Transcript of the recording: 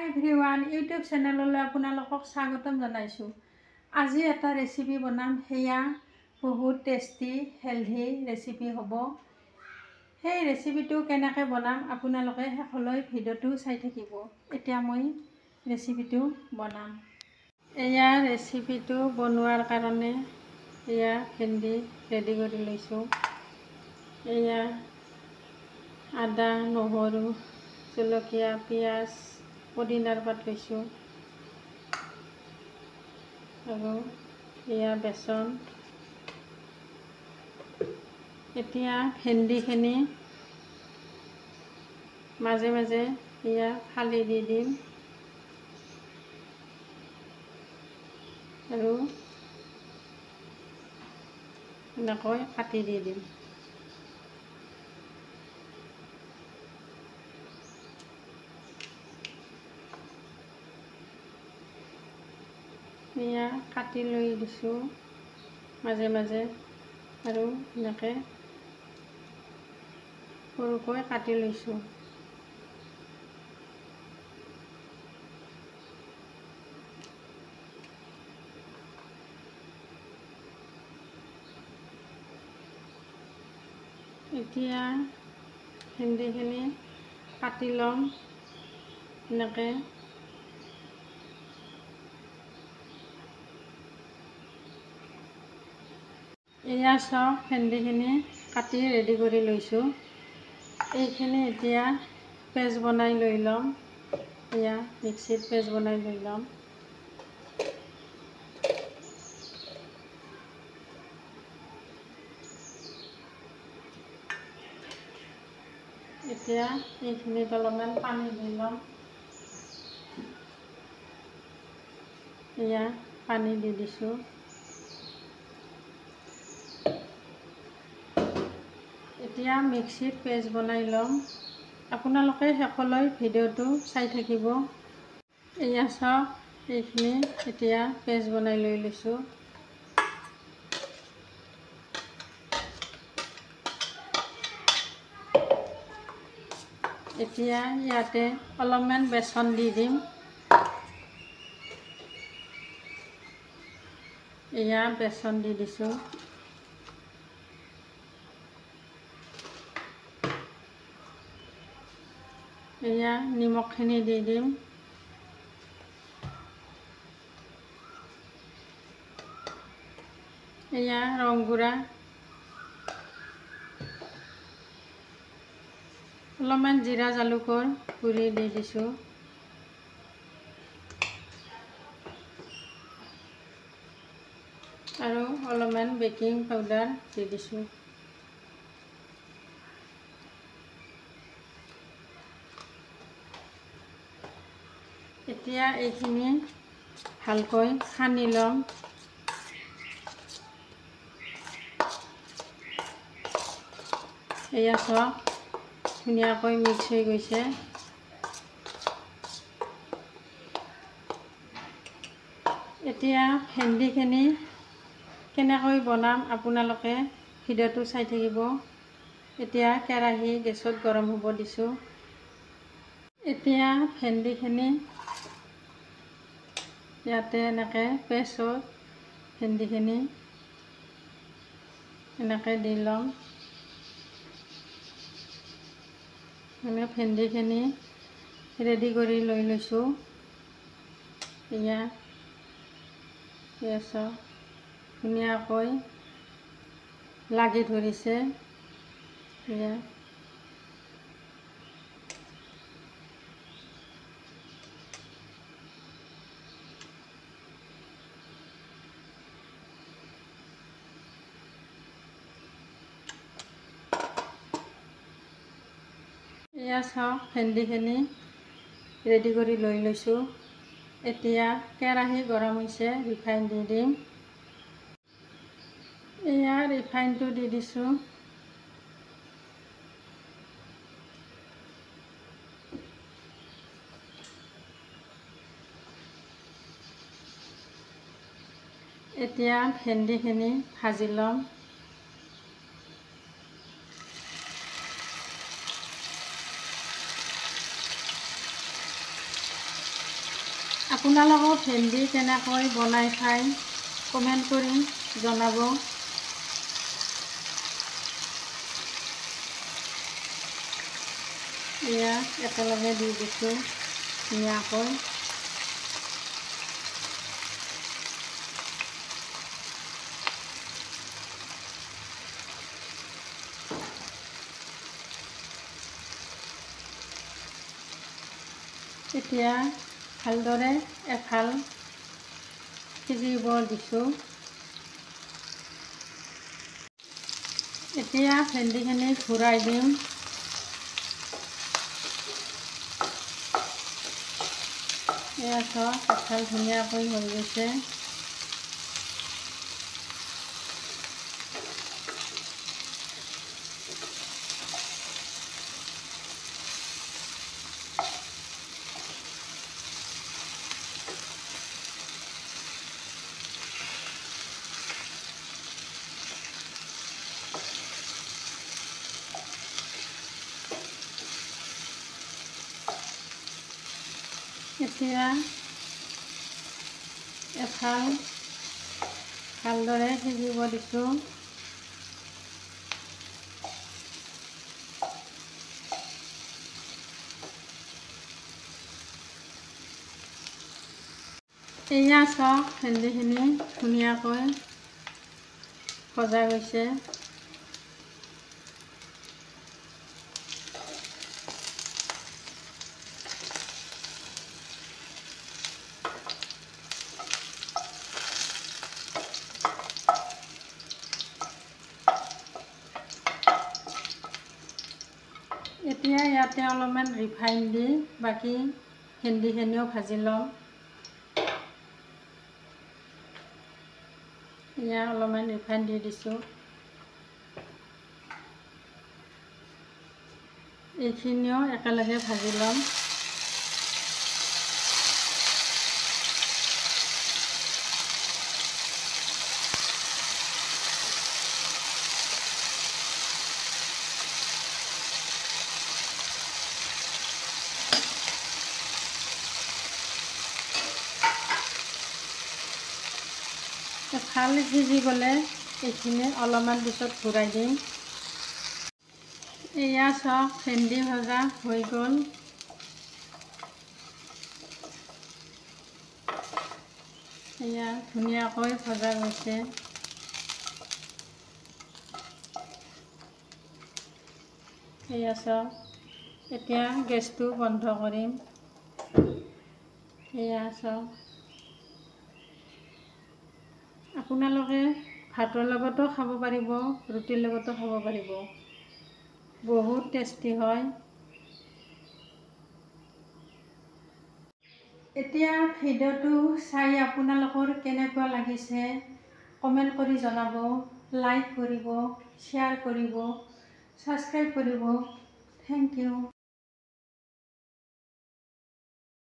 Everyone YouTube চেনেললৈ আপোনালোকক স্বাগতম জনাইছোঁ। আজি এটা ৰেচিপি বনাম, সেয়া বহুত টেষ্টি হেলথি ৰেচিপি হ'ব। সেই ৰেচিপিটো কেনেকৈ বনাম আপোনালোকে শেষলৈ ভিডিঅ'টো চাই থাকিব। এতিয়া মই ৰেচিপিটো বনাম। এয়া ৰেচিপিটো বনোৱাৰ কাৰণে এয়া ভেন্দি ৰেডি কৰি লৈছোঁ। এয়া আদা, নহৰু, জলকীয়া, পিঁয়াজ, পুদিনাৰ পাত লৈছোঁ আৰু এয়া বেচন। এতিয়া ভেন্দিখিনি মাজে মাজে এয়া ফালি দি দিম আৰু এনেকৈ কাটি দি দিম। এয়া কাটি লৈ দিছোঁ মাজে মাজে আৰু এনেকৈ সৰুকৈ কাটি লৈছোঁ। এতিয়া ভেন্দিখিনি কাটি ল'ম এনেকৈ। এয়া চাওক, ভেন্দিখিনি কাটি ৰেডি কৰি লৈছোঁ। এইখিনি এতিয়া পেষ্ট বনাই লৈ ল'ম। এয়া মিক্সিত পেষ্ট বনাই লৈ ল'ম। এতিয়া এইখিনিত অলপমান পানী দি ল'ম। এয়া পানী দি দিছোঁ। এতিয়া মিক্সিত পেষ্ট বনাই ল'ম। আপোনালোকে শেষলৈ ভিডিঅ'টো চাই থাকিব। এয়া চাওক, এইখিনি এতিয়া পেষ্ট বনাই লৈ লৈছোঁ। এতিয়া ইয়াতে অলপমান বেচন দি দিম। এয়া বেচন দি দিছোঁ। এয়া নিমখখিনি দি দিম। এয়া ৰং গুড়া, অলপমান জিৰা জালুকৰ গুড়ি দি দিছোঁ আৰু অলপমান বেকিং পাউডাৰ দি দিছোঁ। এতিয়া এইখিনি ভালকৈ সানি ল'ম। এয়া চাওক, ধুনীয়াকৈ মিক্স হৈ গৈছে। এতিয়া ভেন্দিখিনি কেনেকৈ বনাম আপোনালোকে ভিডিঅ'টো চাই থাকিব। এতিয়া কেৰাহী গেছত গৰম হ'ব দিছোঁ। এতিয়া ভেন্দিখিনি ইয়াতে এনেকৈ পেষ্টত ভেন্দিখিনি এনেকৈ দি ল'ম। মানে ভেন্দিখিনি ৰেডি কৰি লৈ লৈছোঁ। এয়া চাওক, ধুনীয়াকৈ লাগি ধৰিছে। এয়া এয়া চাওক, ভেন্দিখিনি ৰেডি কৰি লৈ লৈছোঁ। এতিয়া কেৰাহী গৰম হৈছে, ৰিফাইন দি দিম। এয়া ৰিফাইনটো দি দিছোঁ। এতিয়া ভেন্দিখিনি ভাজি ল'ম। আপোনালোকৰ ভেন্দি কেনেকৈ বনাই খায় কমেণ্ট কৰি জনাব। এয়া একেলগে দি দিছোঁ ধুনীয়াকৈ। এতিয়া ভালদৰে এফাল সিজিব দিছোঁ। এতিয়া ভেন্দিখিনি ঘূৰাই দিম। এয়া চাওক এফাল ধুনীয়াকৈ হৈ গৈছে। এতিয়া এফাল ভালদৰে সিজিব দিছোঁ। এয়া চাওক ভেন্দিখিনি ধুনীয়াকৈ ভজা গৈছে। এতিয়া ইয়াতে অলপমান ৰিফাইন দি বাকী ভেন্দিখিনিও ভাজি লওঁ। এয়া অলপমান ৰিফাইন দি দিছোঁ। এইখিনিও একেলগে ভাজি ল'ম। এফাল সিজি গ'লে এইখিনি অলপমান পিছত ঘূৰাই দিম। এয়া চাওক ভেন্দি ভজা হৈ গ'ল। এয়া ধুনীয়াকৈ ভজা গৈছে। এয়া চাওক এতিয়া গেছটো বন্ধ কৰিম। এয়া চাওক আপোনালোকে ভাতৰ লগতো খাব পাৰিব, ৰুটিৰ লগতো খাব পাৰিব। বহুত টেষ্টি হয়। এতিয়া ভিডিঅ'টো চাই আপোনালোকৰ কেনেকুৱা লাগিছে কমেণ্ট কৰি জনাব, লাইক কৰিব, শ্বেয়াৰ কৰিব, ছাবস্ক্ৰাইব কৰিব। Thank U.